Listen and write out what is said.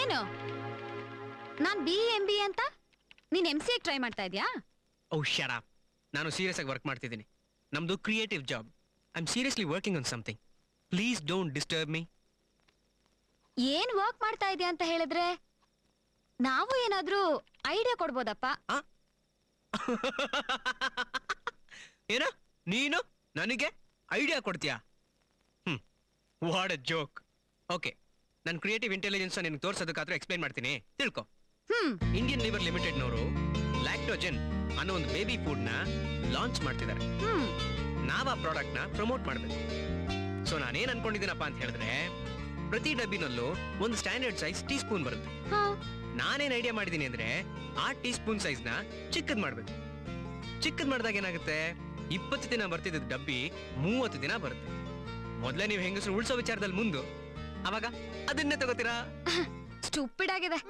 ಏನು ನಾನ್ BA ಅಂತ ನೀನ್ MCA ಟ್ರೈ ಮಾಡ್ತಾ ಇದ್ಯಾ? ಓ ಶಟ್ ಅಪ್. ನಾನು ಸೀರಿಯಸ್ ಆಗಿ ವರ್ಕ್ ಮಾಡ್ತಿದ್ದೀನಿ. ನಮ್ದು creative job. I am seriously working on something. Please don't disturb me. ಏನ್ ವರ್ಕ್ ಮಾಡ್ತಾ ಇದ್ಯಾ ಅಂತ ಹೇಳಿದ್ರೆ ನಾವು ಏನಾದ್ರೂ ಐಡಿಯಾ ಕೊಡ್ಬೋದಪ್ಪ. ಏನೋ ನೀನು ನನಗೆ ಐಡಿಯಾ ಕೊಡ್ತೀಯಾ? What a joke. ಓಕೆ, ನನ್ನ ಕ್ರಿಯೇಟಿವ್ ಇಂಟೆಲಿಜೆನ್ಸ್ ನಿನಗೆ ತೋರ್ಸೋದಕ್ಕಾದ್ರೂ ಎಕ್ಸ್ಪ್ಲೈನ್ ಮಾಡ್ತೀನಿ, ತಿಳ್ಕೊ. ಇಂಡಿಯನ್ ಲಿವರ್ ಲಿಮಿಟೆಡ್ನವರು ಲ್ಯಾಕ್ಟೋಜೆನ್ ಅನ್ನೋ ಒಂದು ಬೇಬಿ ಫುಡ್ ನ ಲಾಂಚ್ ಮಾಡ್ತಿದ್ದಾರೆ. ನಾವ್ ಆ ಪ್ರಾಡಕ್ಟ್ ನ ಪ್ರಮೋಟ್ ಮಾಡ್ಬೇಕು. ಸೊ ನಾನೇನ್ ಅನ್ಕೊಂಡಿದ್ದೀನಪ್ಪ ಅಂತ ಹೇಳಿದ್ರೆ, ಪ್ರತಿ ಡಬ್ಬಿನಲ್ಲೂ ಒಂದು ಸ್ಟ್ಯಾಂಡರ್ಡ್ ಸೈಜ್ ಟೀ ಸ್ಪೂನ್ ಬರುತ್ತೆ. ನಾನೇನ್ ಐಡಿಯಾ ಮಾಡಿದೀನಿ ಅಂದ್ರೆ, ಆ ಟೀ ಸ್ಪೂನ್ ಸೈಜ್ ನ ಚಿಕ್ಕದ್ ಮಾಡ್ಬೇಕು. ಚಿಕ್ಕದ್ ಮಾಡಿದಾಗ ಏನಾಗುತ್ತೆ, 20 ದಿನ ಬರ್ತಿದ್ದ ಡಬ್ಬಿ 30 ದಿನ ಬರುತ್ತೆ. ಮೊದ್ಲೇ ನೀವು ಹೆಂಗಸರು ಉಳ್ಸೋ ವಿಚಾರದಲ್ಲಿ ಮುಂದು, ಅವಾಗ ಅದನ್ನೇ ತಗೋತೀರಾ? ಸ್ಟೂಪಿಡ್ ಆಗಿದೆ.